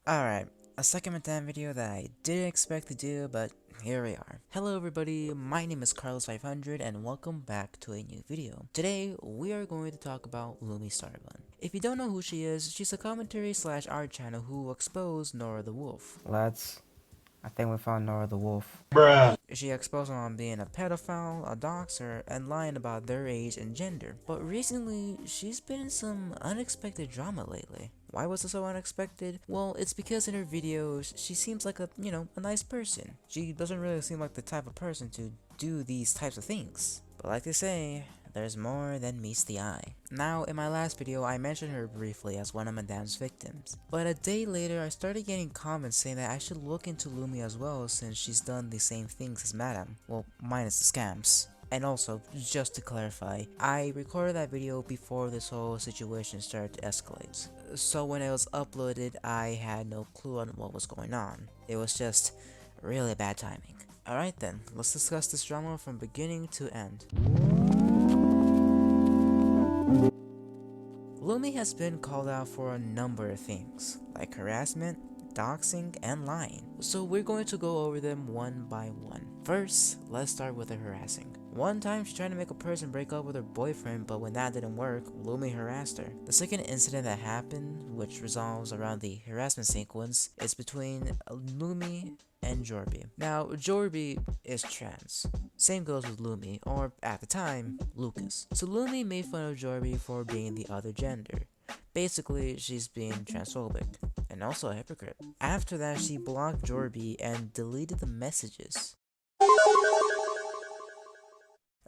Alright, a second Madame video that I didn't expect to do, but here we are. Hello everybody, my name is Carlos500 and welcome back to a new video. Today, we are going to talk about Lumistarbun. If you don't know who she is, she's a commentary slash art channel who exposed Nora.The.Wolf. I think we found Nora.The.Wolf. Bruh. She exposed them on being a pedophile, a doxer, and lying about their age and gender. But recently, she's been in some unexpected drama lately. Why was it so unexpected? Well, it's because in her videos, she seems like a nice person. She doesn't really seem like the type of person to do these types of things. But like they say, there's more than meets the eye. Now, in my last video, I mentioned her briefly as one of Madame's victims. But a day later, I started getting comments saying that I should look into Lumi as well since she's done the same things as Madame. Well, minus the scams. And also, just to clarify, I recorded that video before this whole situation started to escalate. So when it was uploaded, I had no clue on what was going on. It was just really bad timing. Alright then, let's discuss this drama from beginning to end. Lumi has been called out for a number of things, like harassment, doxing, and lying. So we're going to go over them one by one. First, let's start with the harassing. One time she tried to make a person break up with her boyfriend, but when that didn't work, Lumi harassed her. The second incident that happened, which resolves around the harassment sequence, is between Lumi and Jorby. Now, Jorby is trans. Same goes with Lumi, or at the time, Lucas. So Lumi made fun of Jorby for being the other gender. Basically, she's being transphobic, and also a hypocrite. After that, she blocked Jorby and deleted the messages.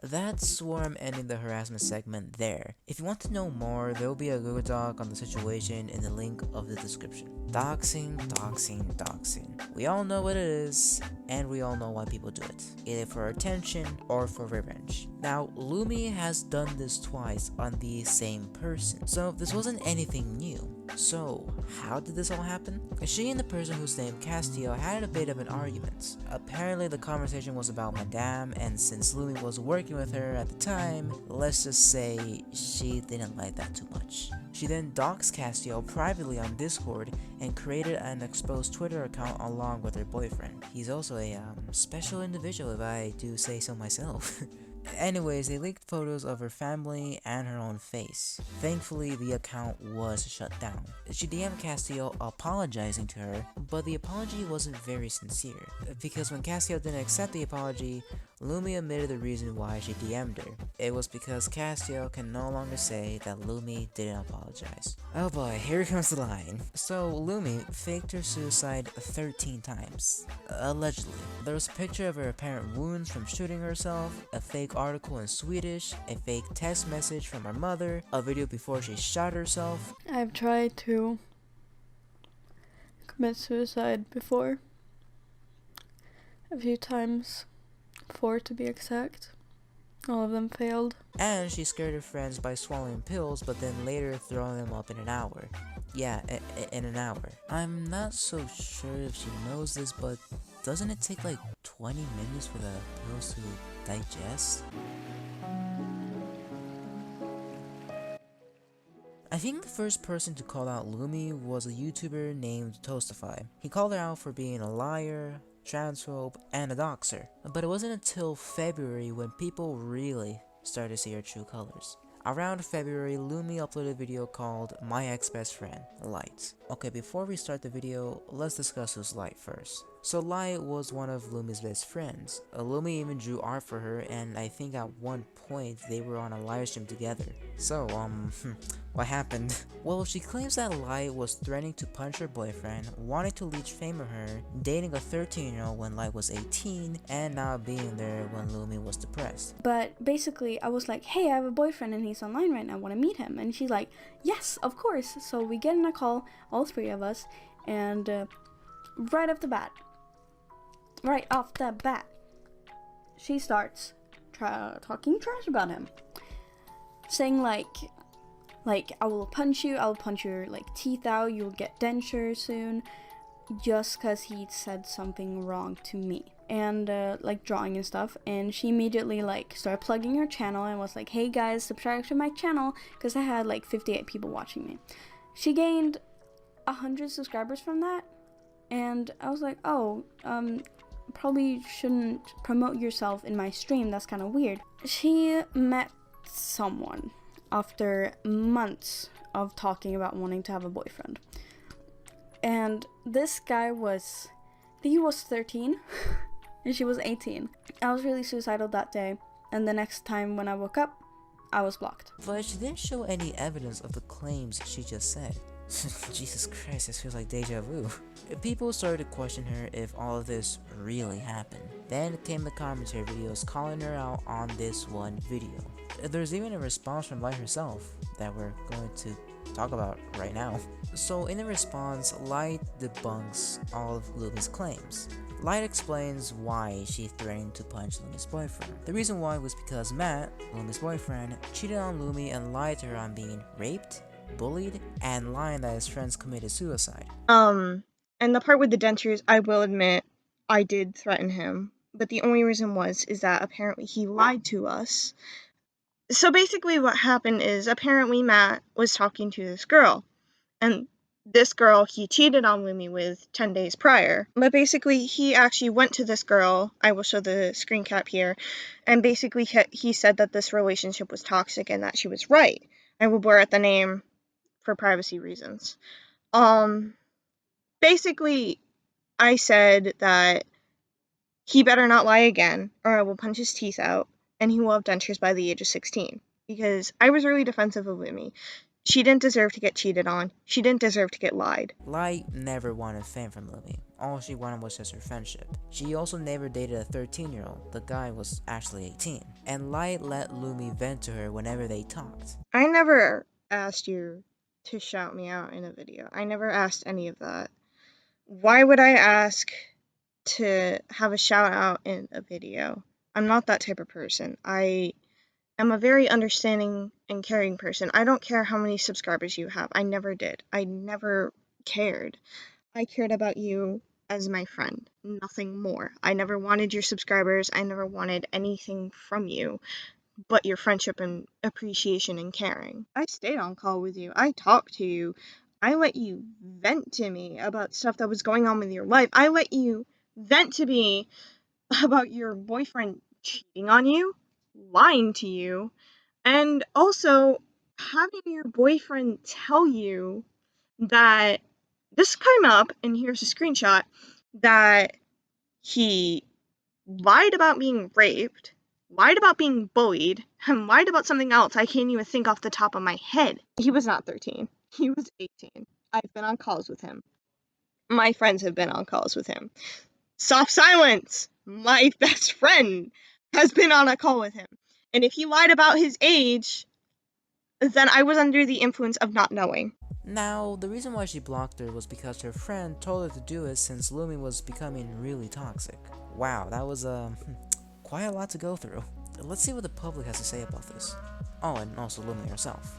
That's where I'm ending the harassment segment there. If you want to know more, there will be a Google Doc on the situation in the link of the description. Doxing, doxing, doxing. We all know what it is, and we all know why people do it. Either for attention or for revenge. Now, Lumi has done this twice on the same person, so this wasn't anything new. So, how did this all happen? She and the person whose name Castillo had a bit of an argument. Apparently the conversation was about Madame, and since Lumi was working with her at the time, let's just say she didn't like that too much. She then doxed Castillo privately on Discord and created an exposed Twitter account along with her boyfriend. He's also a special individual if I do say so myself. Anyways, they leaked photos of her family and her own face. Thankfully, the account was shut down. She DM'd Castillo apologizing to her, but the apology wasn't very sincere, because when Castillo didn't accept the apology, Lumi admitted the reason why she DM'd her. It was because Castillo can no longer say that Lumi didn't apologize. Oh boy, here comes the line. So Lumi faked her suicide 13 times. Allegedly. There was a picture of her apparent wounds from shooting herself, a fake article in Swedish, a fake text message from her mother, a video before she shot herself. I've tried to commit suicide before. A few times. 4 to be exact. All of them failed. And she scared her friends by swallowing pills, but then later throwing them up in an hour. Yeah, in an hour. I'm not so sure if she knows this, but doesn't it take like 20 minutes for the pills to digest? I think the first person to call out Lumi was a YouTuber named Toastify. He called her out for being a liar, transphobe, and a doxer. But it wasn't until February when people really started to see her true colors. Around February, Lumi uploaded a video called My Ex-Best Friend, Light. Okay, before we start the video, let's discuss who's Light first. So Light was one of Lumi's best friends. Lumi even drew art for her, and I think at one point they were on a livestream together. So, what happened? Well, she claims that Light was threatening to punch her boyfriend, wanting to leech fame of her, dating a 13-year-old when Light was 18, and not being there when Lumi was depressed. But basically, I was like, hey, I have a boyfriend and he's online right now, I want to meet him. And she's like, yes, of course. So we get in a call, all 3 of us, and right off the bat, she starts talking trash about him. Saying like, I will punch your like teeth out, you'll get dentures soon, just cause he said something wrong to me. And like drawing and stuff, and she immediately like started plugging her channel and was like, hey guys, subscribe to my channel, because I had like 58 people watching me. She gained 100 subscribers from that. And I was like, oh, probably shouldn't promote yourself in my stream. That's kind of weird. She met someone after months of talking about wanting to have a boyfriend. And this guy was, I think he was 13 and she was 18. I was really suicidal that day. And the next time when I woke up, I was blocked. But she didn't show any evidence of the claims she just said. Jesus Christ, this feels like deja vu. People started to question her if all of this really happened. Then came the commentary videos calling her out on this one video. There's even a response from Light herself that we're going to talk about right now. So in the response, Light debunks all of Lumi's claims. Light explains why she threatened to punch Lumi's boyfriend. The reason why was because Matt, Lumi's boyfriend, cheated on Lumi and lied to her on being raped, bullied, and lying that his friends committed suicide. And the part with the dentures, I will admit, I did threaten him. But the only reason is that apparently he lied to us. So basically what happened is apparently Matt was talking to this girl. And this girl he cheated on Lumi with 10 days prior. But basically he actually went to this girl, I will show the screen cap here, and basically he said that this relationship was toxic and that she was right. I will blur out the name for privacy reasons. Basically, I said that he better not lie again, or I will punch his teeth out, and he will have dentures by the age of 16. Because I was really defensive of Lumi. She didn't deserve to get cheated on. She didn't deserve to get lied. Light never wanted fame from Lumi. All she wanted was just her friendship. She also never dated a 13-year-old. The guy was actually 18. And Light let Lumi vent to her whenever they talked. I never asked you to shout me out in a video. I never asked any of that. Why would I ask to have a shout out in a video? I'm not that type of person. I am a very understanding and caring person. I don't care how many subscribers you have. I never did. I never cared. I cared about you as my friend, nothing more. I never wanted your subscribers. I never wanted anything from you but your friendship and appreciation and caring. I stayed on call with you. I talked to you. I let you vent to me about stuff that was going on with your life. I let you vent to me about your boyfriend cheating on you, lying to you, and also having your boyfriend tell you that this came up, and here's a screenshot, that he lied about being raped, lied about being bullied, and lied about something else I can't even think off the top of my head. He was not 13. He was 18. I've been on calls with him. My friends have been on calls with him. Soft silence! My best friend has been on a call with him. And if he lied about his age, then I was under the influence of not knowing. Now, the reason why she blocked her was because her friend told her to do it since Lumi was becoming really toxic. Wow, that was quite a lot to go through. Let's see what the public has to say about this. Oh, and also Lumi herself.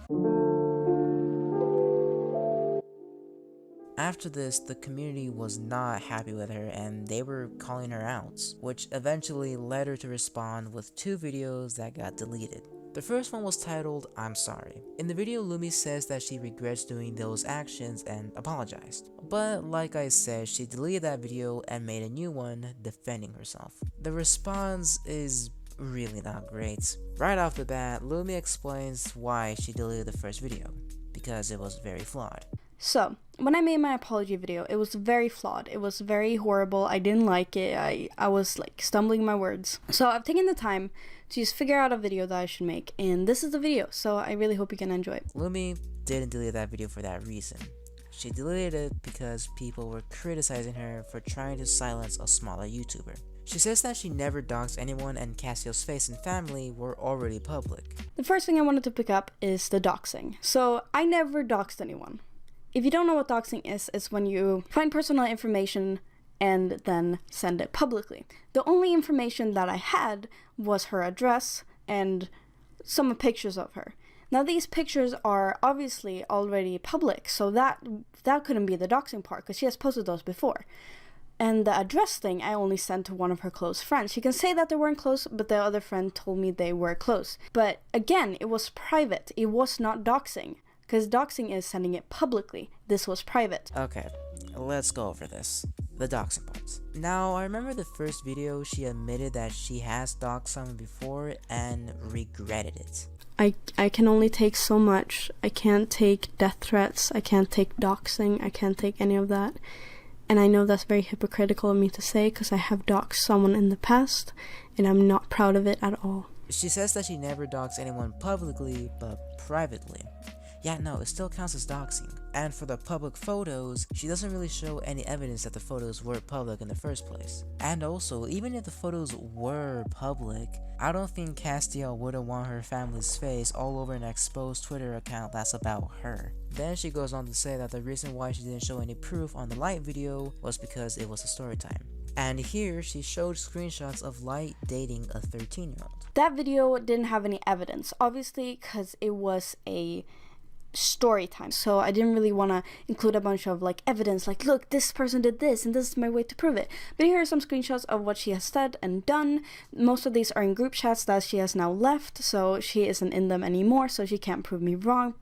After this, the community was not happy with her and they were calling her out, which eventually led her to respond with 2 videos that got deleted. The first one was titled, "I'm sorry." In the video, Lumi says that she regrets doing those actions and apologized. But like I said, she deleted that video and made a new one defending herself. The response is really not great. Right off the bat, Lumi explains why she deleted the first video, because it was very flawed. So, when I made my apology video, it was very flawed. It was very horrible. I didn't like it. I was like stumbling my words. So I've taken the time to just figure out a video that I should make, and this is the video, so I really hope you can enjoy it. Lumi didn't delete that video for that reason. She deleted it because people were criticizing her for trying to silence a smaller YouTuber. She says that she never doxed anyone and Cassio's face and family were already public. The first thing I wanted to pick up is the doxing. So I never doxed anyone. If you don't know what doxing is, it's when you find personal information and then send it publicly. The only information that I had was her address and some pictures of her. Now these pictures are obviously already public, so that couldn't be the doxing part because she has posted those before. And the address thing I only sent to one of her close friends. She can say that they weren't close, but the other friend told me they were close. But again, it was private. It was not doxing. Because doxing is sending it publicly. this was private. Okay, let's go over this. The doxing parts. Now, I remember the first video she admitted that she has doxed someone before and regretted it. I can only take so much. I can't take death threats. I can't take doxing. I can't take any of that. And I know that's very hypocritical of me to say because I have doxed someone in the past and I'm not proud of it at all. She says that she never doxed anyone publicly, but privately. Yeah, no, it still counts as doxing. And for the public photos, she doesn't really show any evidence that the photos were public in the first place. And also, even if the photos were public, I don't think Castiel wouldn't want her family's face all over an exposed Twitter account that's about her. Then she goes on to say that the reason why she didn't show any proof on the Light video was because it was a story time. And here she showed screenshots of Light dating a 13-year-old. That video didn't have any evidence, obviously, because it was a story time, so I didn't really want to include a bunch of like evidence, like look, this person did this and this is my way to prove it. But here are some screenshots of what she has said and done. Most of these are in group chats that she has now left, so she isn't in them anymore, so she can't prove me wrong.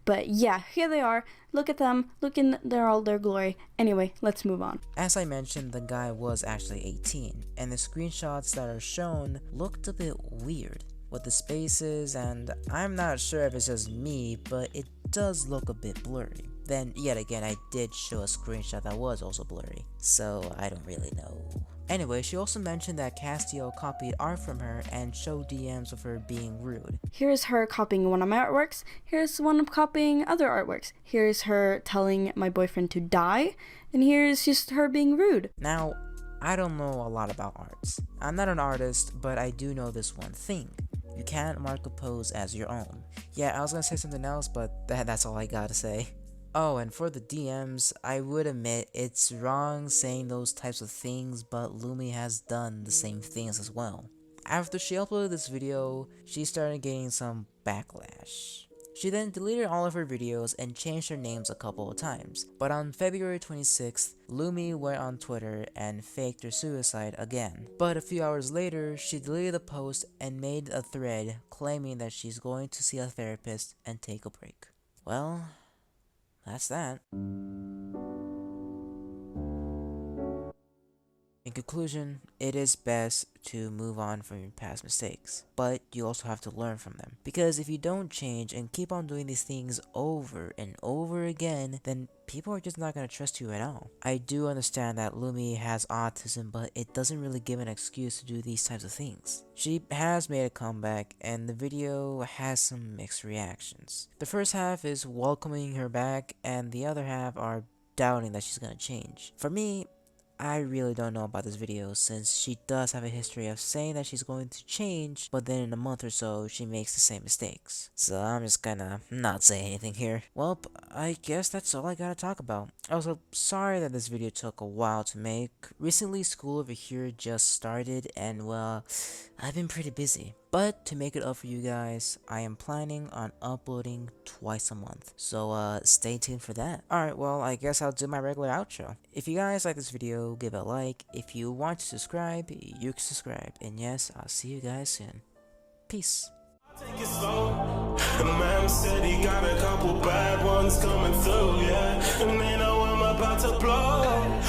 But yeah, here they are. Look at them. Look in all their glory. Anyway, let's move on. As I mentioned, the guy was actually 18, and the screenshots that are shown looked a bit weird with the spaces, and I'm not sure if it's just me, but it does look a bit blurry. Then yet again, I did show a screenshot that was also blurry, so I don't really know. Anyway, she also mentioned that Castiel copied art from her and showed DMs of her being rude. Here's her copying one of my artworks. Here's one of copying other artworks. Here's her telling my boyfriend to die, and here's just her being rude. Now, I don't know a lot about arts. I'm not an artist, but I do know this one thing. You can't mark a pose as your own. Yeah, I was gonna say something else, but that's all I gotta say. Oh, and for the DMs, I would admit it's wrong saying those types of things, but Lumi has done the same things as well. After she uploaded this video, she started getting some backlash. She then deleted all of her videos and changed her names a couple of times. But on February 26th, Lumi went on Twitter and faked her suicide again. But a few hours later, she deleted the post and made a thread claiming that she's going to see a therapist and take a break. Well, that's that. In conclusion, it is best to move on from your past mistakes, but you also have to learn from them. Because if you don't change and keep on doing these things over and over again, then people are just not going to trust you at all. I do understand that Lumi has autism, but it doesn't really give an excuse to do these types of things. She has made a comeback, and the video has some mixed reactions. The first half is welcoming her back, and the other half are doubting that she's going to change. For me, I really don't know about this video since she does have a history of saying that she's going to change, but then in a month or so, she makes the same mistakes. So I'm just gonna not say anything here. Well, I guess that's all I gotta talk about. Also, sorry that this video took a while to make. Recently, school over here just started and well, I've been pretty busy. But to make it up for you guys, I am planning on uploading twice a month. So stay tuned for that. Alright, well, I guess I'll do my regular outro. If you guys like this video, give it a like. If you want to subscribe, you can subscribe. And yes, I'll see you guys soon. Peace. Take it slow. Man said he got a couple bad ones coming through, yeah. And they know I'm about to blow.